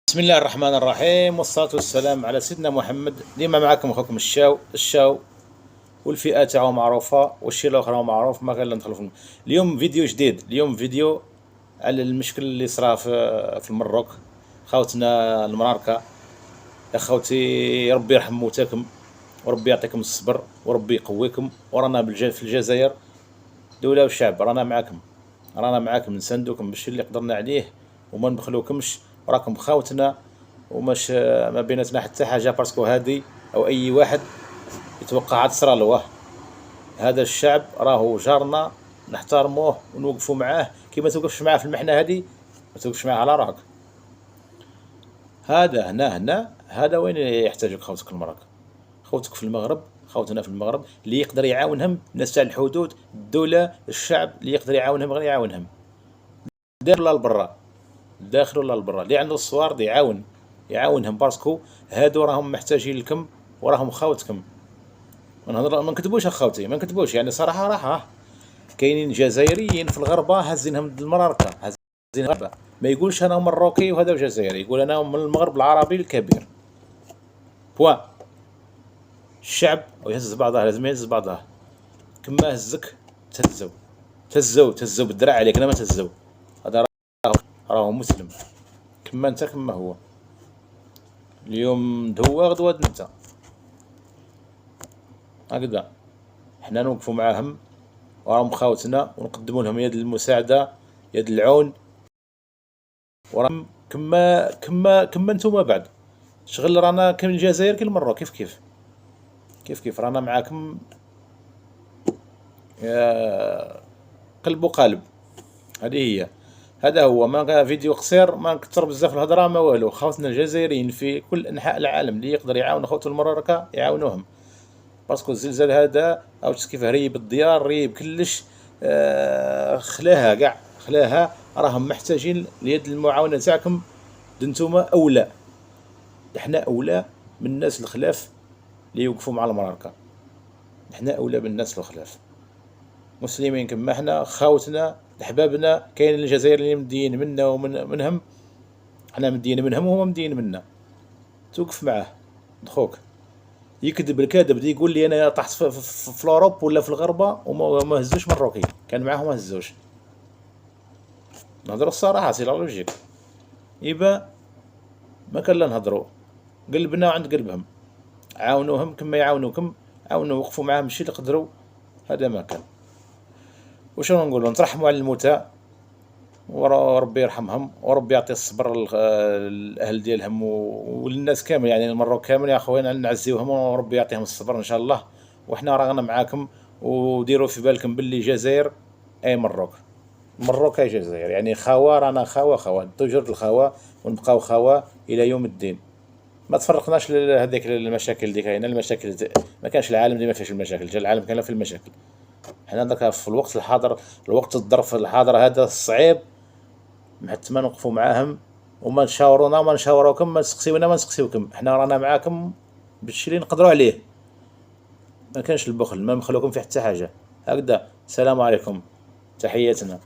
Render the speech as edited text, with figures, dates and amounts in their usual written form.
بسم الله الرحمن الرحيم، والصلاة والسلام على سيدنا محمد. ديما معكم اخوكم الشاو والفئة تاعو معروفة والشي الاخر معروف، ما كان لا ندخلوا في اليوم فيديو جديد. اليوم فيديو على المشكل اللي صرا في المروك، خاوتنا المراركة. يا خوتي ربي يرحم موتاكم وربي يعطيكم الصبر وربي يقويكم، ورانا في الجزائر دولة وشعب، رانا معاكم نساندوكم بالشي اللي قدرنا عليه وما نبخلوكمش، وراكم خاوتنا ومش ما بيناتنا حتى حاجة، باسكو هادي او اي واحد يتوقع عاد تصرا له. هذا الشعب راهو جارنا، نحترموه ونوقفوا معاه. كي ما توقفش معاه في المحنة هادي ما توقفش معاه على راك. هذا هنا هذا وين يحتاجك خوتك المراك، خوتك في المغرب، خوتنا في المغرب اللي يقدر يعاونهم، الناس تاع الحدود، الدولة، الشعب اللي يقدر يعاونهم غير يعاونهم، داخل ولا لبرا، الداخل ولا لبرا، اللي عنده الصوارد يعاونهم، باسكو هادو راهم محتاجين لكم وراهم خاوتكم. ما نكتبوش اخوتي، ما نكتبوش، يعني صراحه راح كاينين جزائريين في الغربه هازينهم المراركه، هازين الغربه. ما يقولش انا مروكي وهذا جزائري، يقول انا من المغرب العربي الكبير. بوا الشعب ويهز بعضها، لازم يهز بعضها. كما هزك تهزو بالدراع عليك، انا ما تهزو. هذا راهو مسلم كما انت كما هو. اليوم دهوا غدوة انت، هكذا حنا نوقفوا معاهم وراهم خاوتنا ونقدموا لهم يد المساعدة، يد العون، وراهم كما نتوما بعد. شغل رانا كل الجزائر كل مرة كيف رانا معاكم يا قلب وقالب. هذه هي، هذا هو. ما فيديو قصير، ما نكثر بزاف الهضره، ما والو. خاوتنا الجزائريين في كل انحاء العالم اللي يقدر يعاون خوتو المراركه يعاونوهم، باسكو الزلزال هذا او كيف ريب الديار، ريب كلش، خلاها كاع، خلاها. راهم محتاجين ليد المعاونه تاعكم. نتوما اولى، احنا اولى من الناس الخلاف اللي يوقفوا مع المراركه. احنا اولى بالناس الخلاف، مسلمين كما احنا، خاوتنا احبابنا. كاين الجزائر اللي مدين منا ومنهم، احنا مدين منهم وهم مدين منا. توقف معاه خوك. يكذب الكاذب دي يقول لي انا طحت في الاوروب ولا في الغربه وما هزوش مروكي، كان معاهم ما هزوش. نهضروا الصراحه، سي لا لوجيك. يبا ما كان لا نهضروا، قلبنا عند قلبهم. عاونوهم كما يعاونوكم، عاونوا وقفوا معاهم الشيء اللي قدروا. هذا ما كان. وشنو نقولوا؟ نترحموا على الموتى وربي يرحمهم وربي يعطي الصبر الاهل ديالهم وللناس كامل، يعني المروك كامل يا خوينا نعزيوهم وربي يعطيهم الصبر ان شاء الله. وحنا رانا معاكم، وديروا في بالكم باللي جزائر اي مروك اي جزائر، يعني خاوه، رانا خاوه توجور الخاوه، ونبقاو خاوه الى يوم الدين. ما تفرقناش هذيك المشاكل اللي كاينه، المشاكل ما كانش العالم اللي ما فيهش المشاكل، جا العالم كان في المشاكل. حنا دركا في الوقت الحاضر، الوقت الظرف الحاضر هذا الصعيب، حتى ما نوقفوا معاهم وما نشاورونا وما نشاوروكم، ما نسقسيونا ما نسقسيوكم. احنا رانا معاكم بالشي اللي نقدروا عليه، ما كانش البخل، ما نخلوكم في حتى حاجه. هكذا، السلام عليكم، تحياتنا.